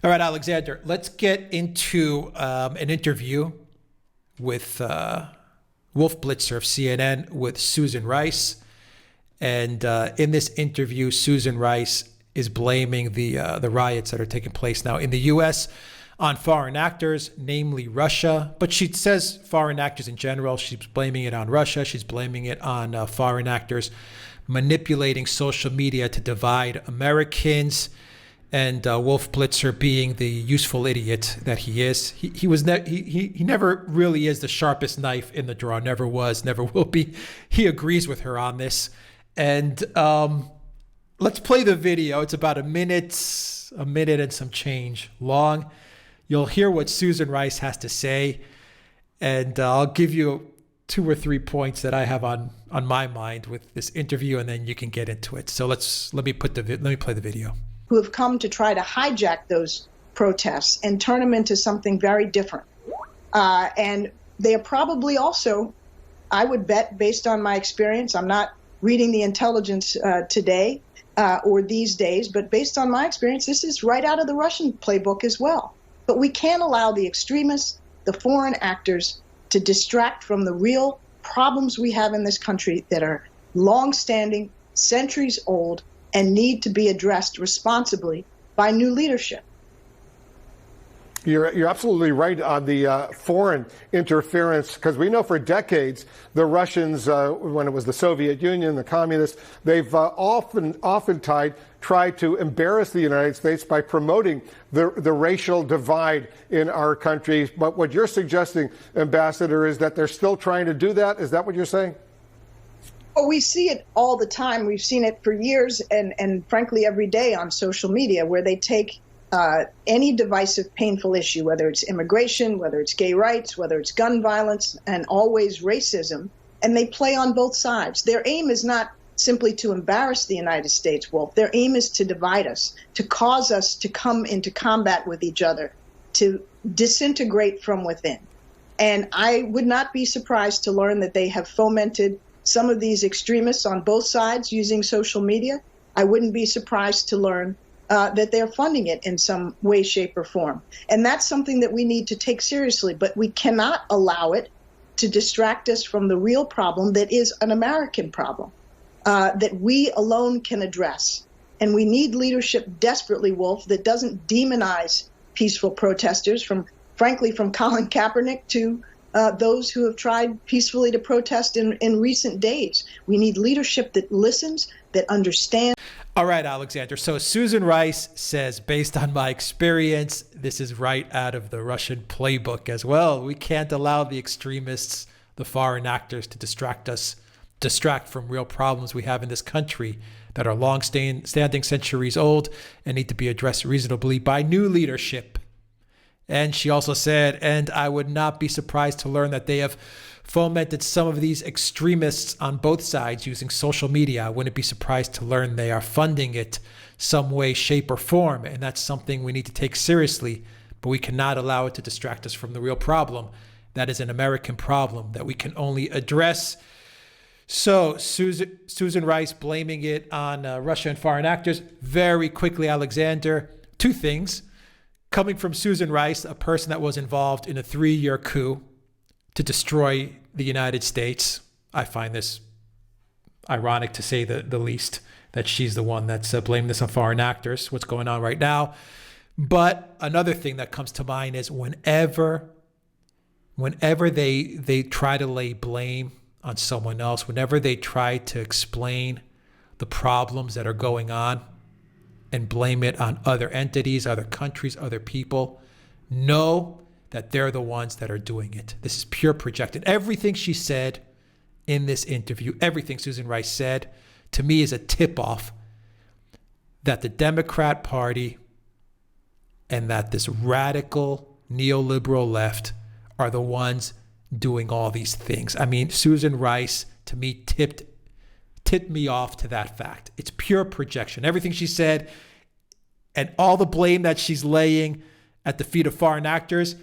All right, Alexander, let's get into an interview with Wolf Blitzer of CNN with Susan Rice. And in this interview, Susan Rice is blaming the riots that are taking place now in the U.S. on foreign actors, namely Russia. But she says foreign actors in general. She's blaming it on Russia. She's blaming it on foreign actors manipulating social media to divide Americans. And Wolf Blitzer, being the useful idiot that he is, he never really is the sharpest knife in the drawer. Never was, never will be. He agrees with her on this. And let's play the video. It's about a minute and some change long. You'll hear what Susan Rice has to say, and I'll give you 2 or 3 points that I have on my mind with this interview, and then you can get into it. So let me play the video. Who have come to try to hijack those protests and turn them into something very different. And they are probably also, I would bet, based on my experience, I'm not reading the intelligence today or these days, but based on my experience, this is right out of the Russian playbook as well. But we can't allow the extremists, the foreign actors, to distract from the real problems we have in this country that are long-standing, centuries old, and need to be addressed responsibly by new leadership. You're absolutely right on the foreign interference, because we know for decades the Russians, when it was the Soviet Union, the communists, they've often tried to embarrass the United States by promoting the racial divide in our country. But what you're suggesting, Ambassador, is that they're still trying to do that? Is that what you're saying? Oh, we see it all the time. We've seen it for years and frankly every day on social media, where they take any divisive, painful issue, whether it's immigration, whether it's gay rights, whether it's gun violence, and always racism, and they play on both sides. Their aim is not simply to embarrass the United States, Wolf. Their aim is to divide us, to cause us to come into combat with each other, to disintegrate from within. And I would not be surprised to learn that they have fomented some of these extremists on both sides using social media. I wouldn't be surprised to learn that they're funding it in some way, shape, or form. And that's something that we need to take seriously, but we cannot allow it to distract us from the real problem that is an American problem that we alone can address. And we need leadership desperately, Wolf, that doesn't demonize peaceful protesters, frankly, from Colin Kaepernick to those who have tried peacefully to protest in recent days. We need leadership that listens, that understands. All right, Alexander. So Susan Rice says, based on my experience, this is right out of the Russian playbook as well. We can't allow the extremists, the foreign actors, to distract from real problems we have in this country that are long-standing, centuries old, and need to be addressed reasonably by new leadership. And she also said, and I would not be surprised to learn that they have fomented some of these extremists on both sides using social media. I wouldn't be surprised to learn they are funding it some way, shape, or form. And that's something we need to take seriously, but we cannot allow it to distract us from the real problem. That is an American problem that we can only address. So Susan Rice blaming it on Russia and foreign actors. Very quickly, Alexander, 2 things. Coming from Susan Rice, a person that was involved in a 3-year coup to destroy the United States. I find this ironic, to say the least, that she's the one that's blaming this on foreign actors, what's going on right now. But another thing that comes to mind is whenever they try to lay blame on someone else, whenever they try to explain the problems that are going on and blame it on other entities, other countries, other people, know that they're the ones that are doing it. This is pure projection. Everything she said in this interview, everything Susan Rice said, to me is a tip-off that the Democrat Party and that this radical neoliberal left are the ones doing all these things. I mean, Susan Rice, to me, tipped me off to that fact. It's pure projection. Everything she said and all the blame that she's laying at the feet of foreign actors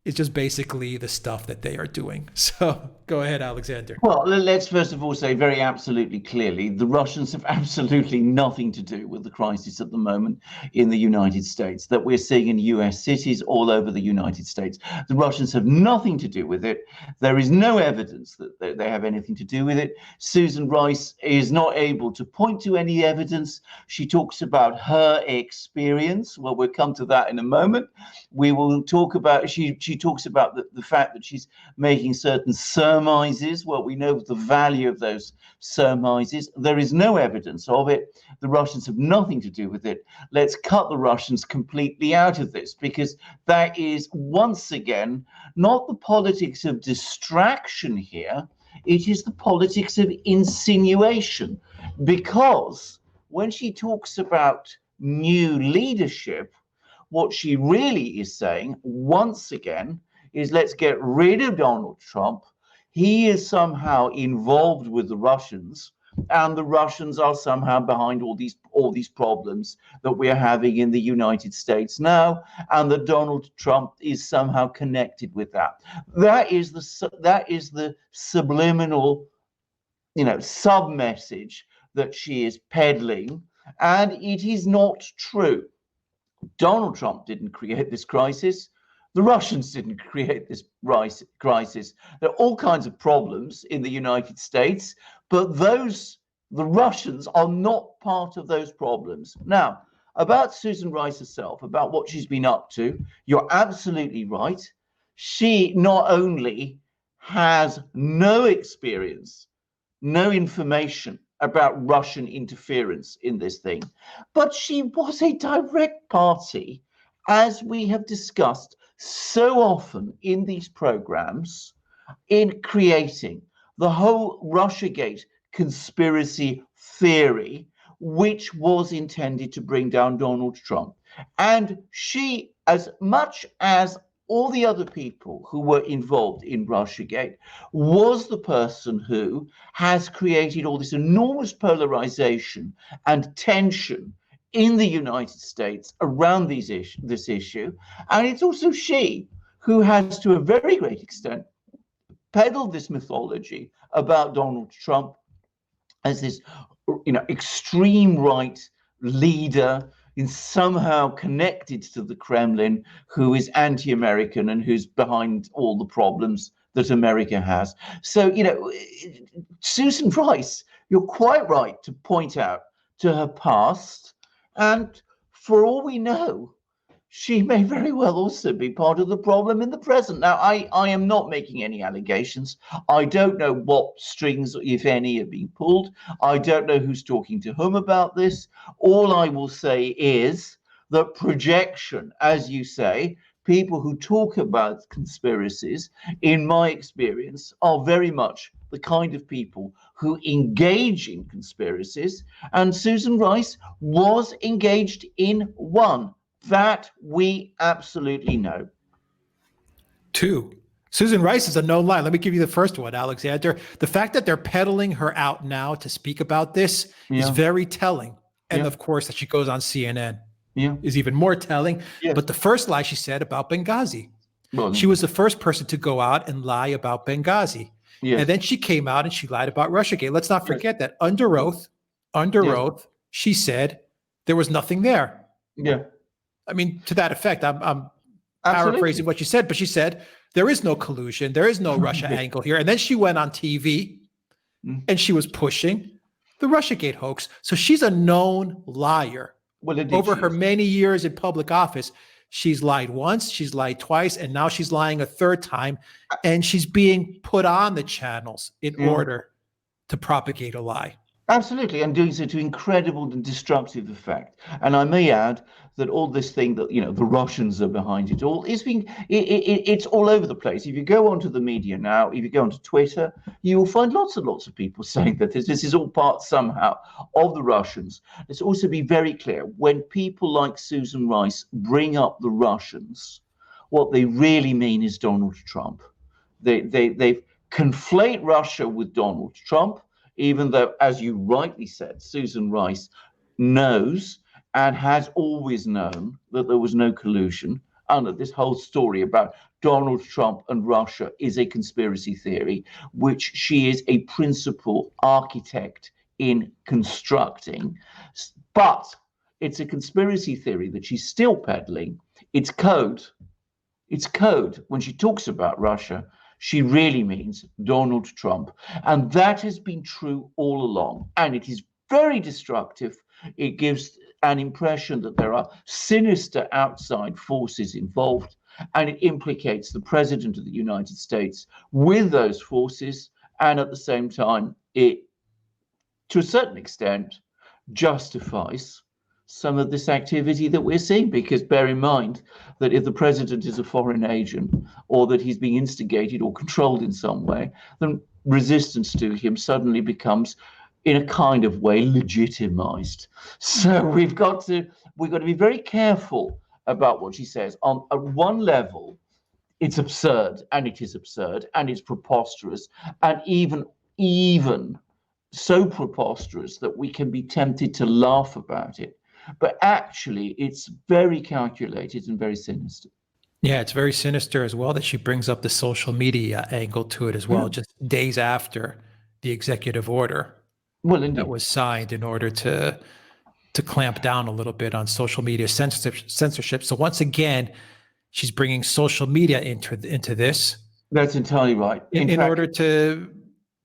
is just basically the stuff that they are doing. So go ahead, Alexander. Well, let's first of all say very absolutely clearly, the Russians have absolutely nothing to do with the crisis at the moment in the United States that we're seeing in US cities all over the United States. The Russians have nothing to do with it. There is no evidence that they have anything to do with it. Susan Rice is not able to point to any evidence. She talks about her experience. Well, we'll come to that in a moment. We will talk about, she talks about the fact that she's making certain surmises. Well, we know the value of those surmises. There is no evidence of it. The Russians have nothing to do with it. Let's cut the Russians completely out of this, because that is, once again, not the politics of distraction here. It is the politics of insinuation, because when she talks about new leadership, what she really is saying, once again, is let's get rid of Donald Trump. He is somehow involved with the Russians, and the Russians are somehow behind all these problems that we're having in the United States now, and that Donald Trump is somehow connected with that. That is the subliminal, sub-message that she is peddling, and it is not true. Donald Trump didn't create this crisis. The Russians didn't create this crisis. There are all kinds of problems in the United States, but the Russians are not part of those problems. Now, about Susan Rice herself, about what she's been up to, you're absolutely right. She not only has no experience, no information about Russian interference in this thing, but she was a direct party, as we have discussed so often in these programs, in creating the whole Russiagate conspiracy theory, which was intended to bring down Donald Trump. And she, as much as all the other people who were involved in Russiagate, was the person who has created all this enormous polarization and tension in the United States around this issue. And it's also she who has, to a very great extent, peddled this mythology about Donald Trump as this, extreme right leader is somehow connected to the Kremlin, who is anti-American and who's behind all the problems that America has. So, Susan Rice, you're quite right to point out to her past. And for all we know, she may very well also be part of the problem in the present. Now, I am not making any allegations. I don't know what strings, if any, are being pulled. I don't know who's talking to whom about this. All I will say is that projection, as you say, people who talk about conspiracies, in my experience, are very much the kind of people who engage in conspiracies. And Susan Rice was engaged in one. That we absolutely know. 2, Susan Rice is a known lie. Let me give you the first one, Alexander. The fact that they're peddling her out now to speak about this is very telling. And of course, that she goes on CNN is even more telling. But the first lie she said about Benghazi, she was the first person to go out and lie about Benghazi. And then she came out and she lied about Russiagate. Let's not forget that under oath, she said there was nothing there. I mean, to that effect, I'm paraphrasing what she said, but she said there is no collusion, there is no Russia angle here. And then she went on TV and she was pushing the Russiagate hoax. So she's a known liar. Over her many years in public office, she's lied once, she's lied twice, and now she's lying a third time. And she's being put on the channels in order to propagate a lie. Absolutely, and doing so to incredible and destructive effect. And I may add that all this thing that, the Russians are behind it all is it's all over the place. If you go onto the media now, if you go onto Twitter, you will find lots and lots of people saying that this is all part somehow of the Russians. Let's also be very clear, when people like Susan Rice bring up the Russians, what they really mean is Donald Trump. They conflate Russia with Donald Trump, even though, as you rightly said, Susan Rice knows and has always known that there was no collusion under this whole story about Donald Trump and Russia is a conspiracy theory, which she is a principal architect in constructing. But it's a conspiracy theory that she's still peddling. It's code. It's code. When she talks about Russia, she really means Donald Trump. And that has been true all along. And it is very destructive. It gives an impression that there are sinister outside forces involved, and it implicates the President of the United States with those forces. And at the same time, it, to a certain extent, justifies some of this activity that we're seeing, because bear in mind that if the president is a foreign agent, or that he's being instigated or controlled in some way, then resistance to him suddenly becomes, in a kind of way, legitimized. So we've got to be very careful about what she says. At one level, it's absurd, and it is absurd, and it's preposterous, and even so preposterous that we can be tempted to laugh about it. But actually, it's very calculated and very sinister. Yeah, it's very sinister as well that she brings up the social media angle to it as well, just days after the executive order that was signed in order to clamp down a little bit on social media censorship. So once again, she's bringing social media into this. That's entirely right. In order to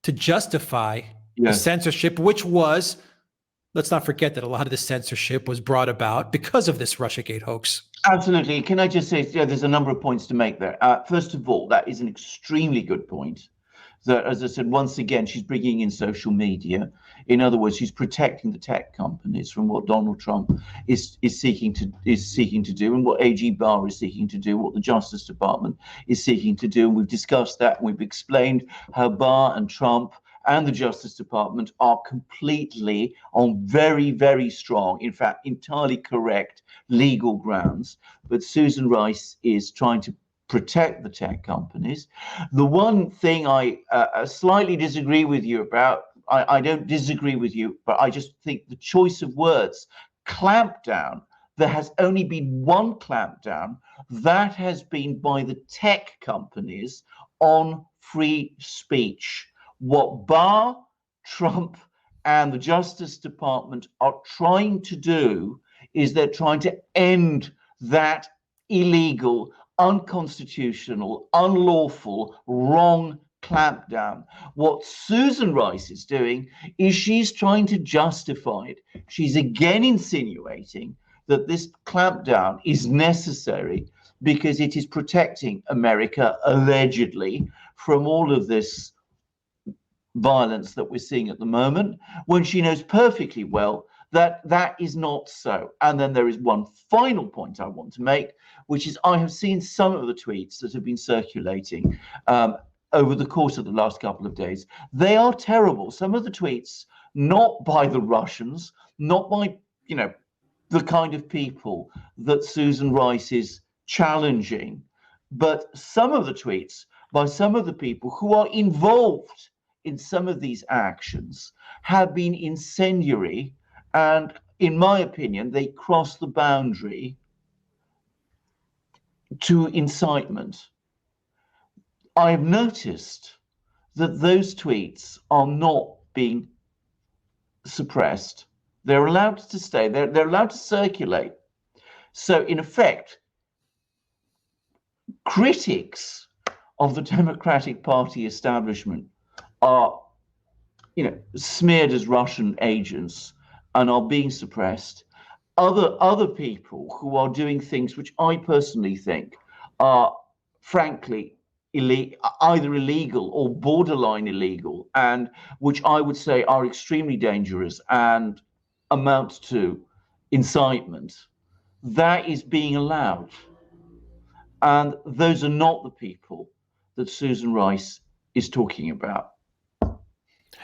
justify the censorship, which was, let's not forget that a lot of the censorship was brought about because of this Russiagate hoax. Absolutely. Can I just say, there's a number of points to make there. First of all, that is an extremely good point. That, as I said, once again, she's bringing in social media. In other words, she's protecting the tech companies from what Donald Trump is seeking to do, and what AG Barr is seeking to do, what the Justice Department is seeking to do. And we've discussed that, and we've explained how Barr and Trump and the Justice Department are completely on very, very strong, in fact, entirely correct legal grounds. But Susan Rice is trying to protect the tech companies. The one thing I slightly disagree with you about, I don't disagree with you, but I just think the choice of words, clampdown, there has only been one clampdown. That has been by the tech companies on free speech. What Barr, Trump, and the Justice Department are trying to do is they're trying to end that illegal, unconstitutional, unlawful, wrong clampdown. What Susan Rice is doing is she's trying to justify it. She's again insinuating that this clampdown is necessary because it is protecting America, allegedly, from all of this violence that we're seeing at the moment, when she knows perfectly well that that is not so. And then there is one final point I want to make, which is I have seen some of the tweets that have been circulating over the course of the last couple of days. They are terrible. Some of the tweets, not by the Russians, not by, the kind of people that Susan Rice is challenging, but some of the tweets by some of the people who are involved in some of these actions have been incendiary, and in my opinion, they cross the boundary to incitement. I have noticed that those tweets are not being suppressed. They're allowed to stay. They're allowed to circulate. So in effect, critics of the Democratic Party establishment are, smeared as Russian agents and are being suppressed. Other people who are doing things which I personally think are, frankly, either illegal or borderline illegal, and which I would say are extremely dangerous and amount to incitement, that is being allowed. And those are not the people that Susan Rice is talking about.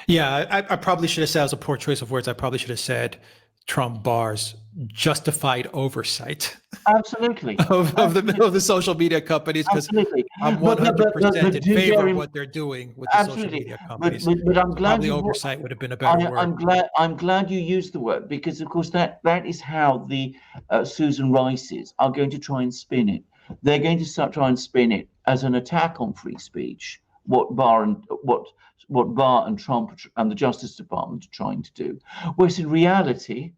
Yeah, I probably should have said, it was a poor choice of words. I probably should have said Trump Barr's justified oversight. Absolutely. of the social media companies, because I'm 100% in favor of what they're doing with the social media companies. But I'm glad the oversight would have been a better word. I'm glad you used the word, because of course that is how the Susan Rices are going to try and spin it. they're going to try and spin it as an attack on free speech, what Barr and Trump and the Justice Department are trying to do, whereas in reality,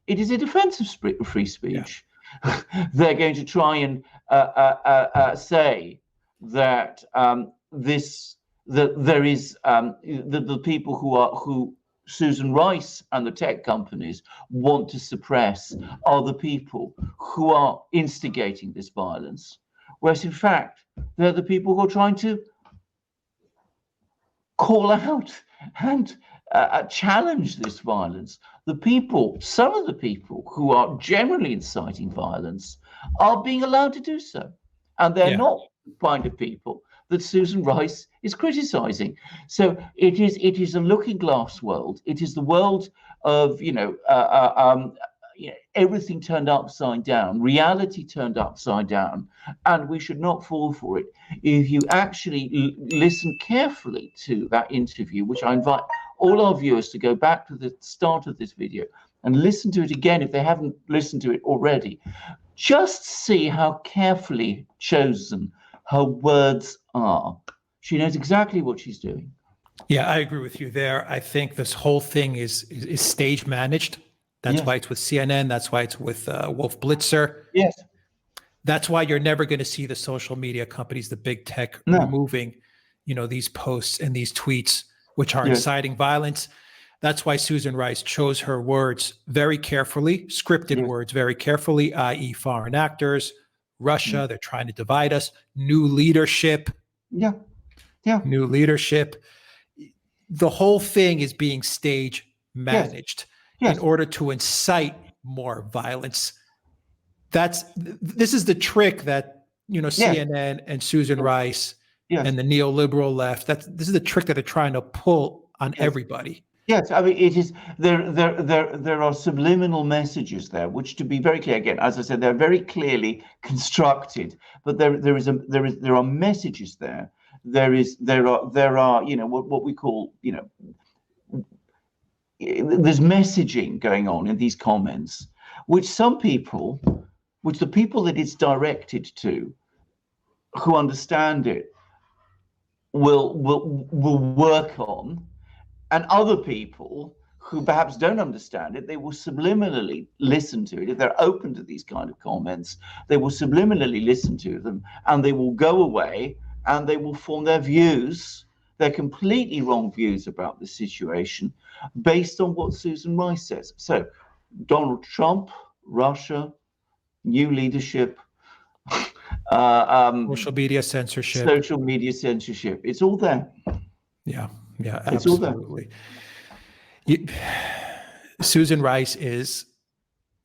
it is a defense of free speech. Yeah. They're going to try and say that there is the people who Susan Rice and the tech companies want to suppress are the people who are instigating this violence, whereas in fact they're the people who are trying to call out and challenge this violence. Some of the people who are generally inciting violence are being allowed to do so, and they're not the kind of people that Susan Rice is criticizing. So it is a looking glass world. It is the world of everything turned upside down, reality turned upside down, and we should not fall for it. If you actually listen carefully to that interview, which I invite all our viewers to go back to the start of this video and listen to it again if they haven't listened to it already, just see how carefully chosen her words are. She knows exactly what she's doing. Yeah, I agree with you there. I think this whole thing is stage managed. That's why it's with CNN. That's why it's with Wolf Blitzer. Yes. That's why you're never going to see the social media companies, the big tech, removing, these posts and these tweets, which are inciting violence. That's why Susan Rice chose her words very carefully, scripted words very carefully, i.e. foreign actors, Russia, they're trying to divide us, new leadership. New leadership. The whole thing is being stage managed in order to incite more violence. This is the trick that CNN and Susan Rice and the neoliberal left. This is the trick that they're trying to pull on everybody. Yes, I mean it is. There are subliminal messages there, which, to be very clear, again, as I said, they're very clearly constructed. But there are messages there. There are what we call there's messaging going on in these comments, which the people that it's directed to, who understand it, will work on. And other people who perhaps don't understand it, they will subliminally listen to it. If they're open to these kind of comments, they will subliminally listen to them, and they will go away and they will form their views, their completely wrong views about the situation, based on what Susan Rice says. So Donald Trump, Russia, new leadership, social media censorship. It's all there. Yeah, absolutely. Susan Rice is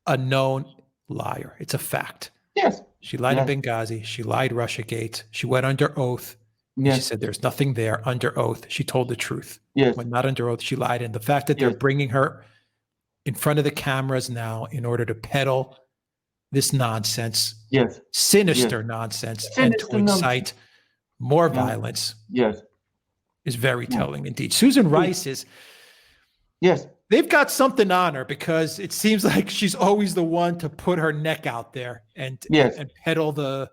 a known liar. It's a fact. Yes. She lied in Benghazi. She lied Russiagate. She went under oath. She said there's nothing there. Under oath, she told the truth. Yes. When not under oath, she lied. And the fact that they're bringing her in front of the cameras now in order to peddle this nonsense, sinister nonsense, and to incite more violence, is very telling indeed. Susan Rice is, they've got something on her, because it seems like she's always the one to put her neck out there and peddle the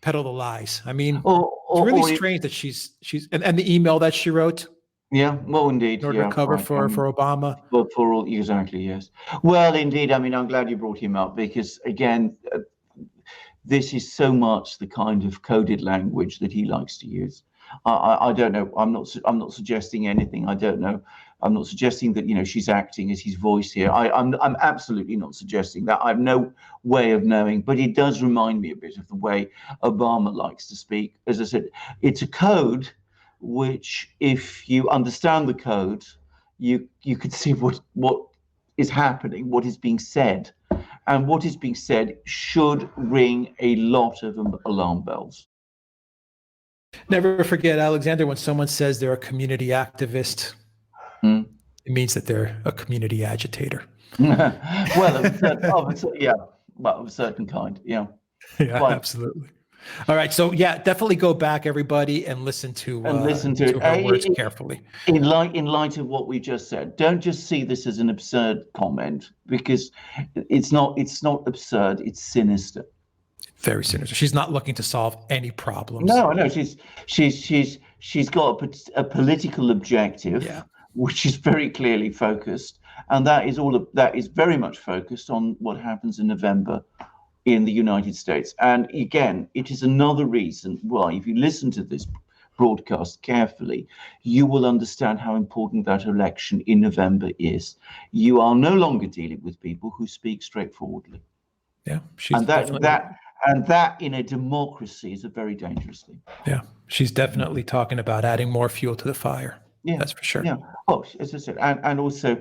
lies. I mean, it's really strange that she's and the email that she wrote. Yeah, well, indeed. In order to cover for Obama. But exactly, yes. Well, indeed. I mean, I'm glad you brought him up, because again, this is so much the kind of coded language that he likes to use. I don't know. I'm not suggesting anything. I don't know. I'm not suggesting that she's acting as his voice here. I'm absolutely not suggesting that. I have no way of knowing, but it does remind me a bit of the way Obama likes to speak. As I said, it's a code which, if you understand the code, you could see what is happening, what is being said, and what is being said should ring a lot of alarm bells. Never forget, Alexander, when someone says they're a community activist, it means that they're a community agitator. Well, of a certain kind, Yeah, absolutely. All right, so definitely go back, everybody, and listen to her words carefully. In light of what we just said, don't just see this as an absurd comment, because it's not absurd. It's sinister. Very sinister. She's not looking to solve any problems. No. She's got a political objective, which is very clearly focused, and that is very much focused on what happens in November in the United States. And again, it is another reason why, if you listen to this broadcast carefully, you will understand how important that election in November is. You are no longer dealing with people who speak straightforwardly. Yeah, she's that in a democracy is a very dangerous thing. Yeah, she's definitely talking about adding more fuel to the fire. Yeah, that's for sure. Yeah. Oh, as I said, and also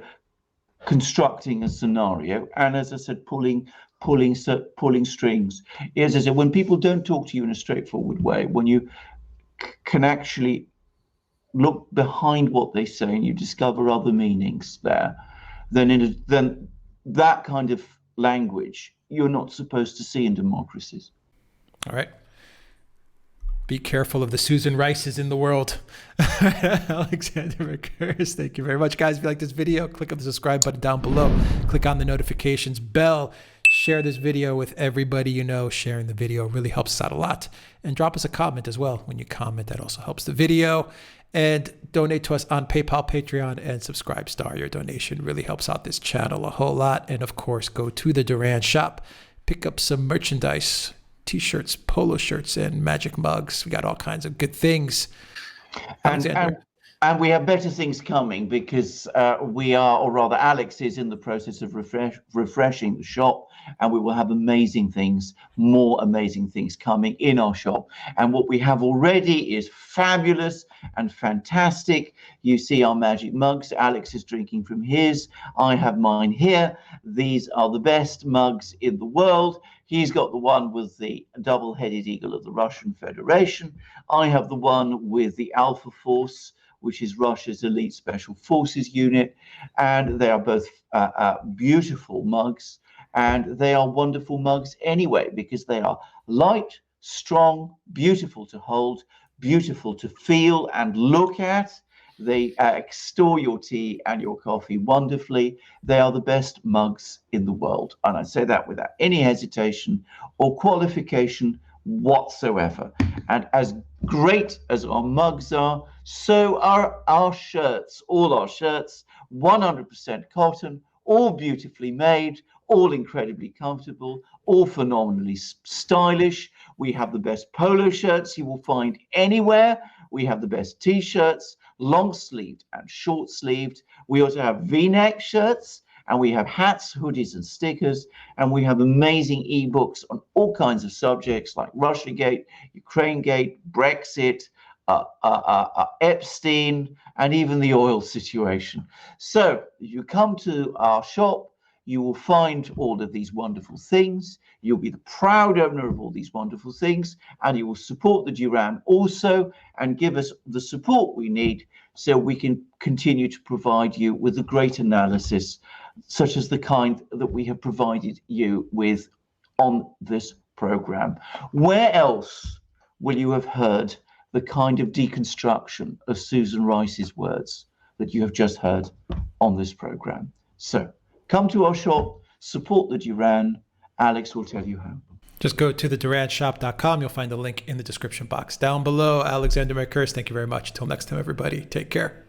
constructing a scenario, and as I said, pulling strings. As I said, when people don't talk to you in a straightforward way, when you can actually look behind what they say and you discover other meanings there, then that kind of language you're not supposed to see in democracies. All right. Be careful of the Susan Rices in the world. Alexander Mercouris, thank you very much. Guys, if you like this video, click on the subscribe button down below. Click on the notifications bell. Share this video with everybody you know. Sharing the video really helps us out a lot. And drop us a comment as well. When you comment, that also helps the video. And donate to us on PayPal, Patreon, and Subscribestar. Your donation really helps out this channel a whole lot. And of course, go to the Duran shop. Pick up some merchandise. T-shirts, polo shirts, and magic mugs. We got all kinds of good things. And we have better things coming, because we are, or rather Alex is in the process of refreshing the shop, and we will have more amazing things coming in our shop. And what we have already is fabulous and fantastic. You see our magic mugs. Alex is drinking from his. I have mine here. These are the best mugs in the world. He's got the one with the double-headed eagle of the Russian Federation. I have the one with the Alpha Force, which is Russia's elite special forces unit. And they are both beautiful mugs. And they are wonderful mugs anyway, because they are light, strong, beautiful to hold, beautiful to feel and look at. They store your tea and your coffee wonderfully. They are the best mugs in the world. And I say that without any hesitation or qualification whatsoever. And as great as our mugs are, so are our shirts. All our shirts, 100% cotton, all beautifully made, all incredibly comfortable, all phenomenally stylish. We have the best polo shirts you will find anywhere. We have the best t-shirts, long sleeved and short sleeved. We also have V-neck shirts, and we have hats, hoodies, and stickers. And we have amazing ebooks on all kinds of subjects like Russiagate, Ukrainegate, Brexit, Epstein, and even the oil situation. So if you come to our shop, you will find all of these wonderful things. You'll be the proud owner of all these wonderful things, and you will support the Duran also and give us the support we need so we can continue to provide you with a great analysis, such as the kind that we have provided you with on this program. Where else will you have heard the kind of deconstruction of Susan Rice's words that you have just heard on this program? So come to our shop, support the Duran. Alex will tell you how. Just go to theduranshop.com. You'll find the link in the description box down below. Alexander Mercouris, thank you very much. Until next time, everybody, take care.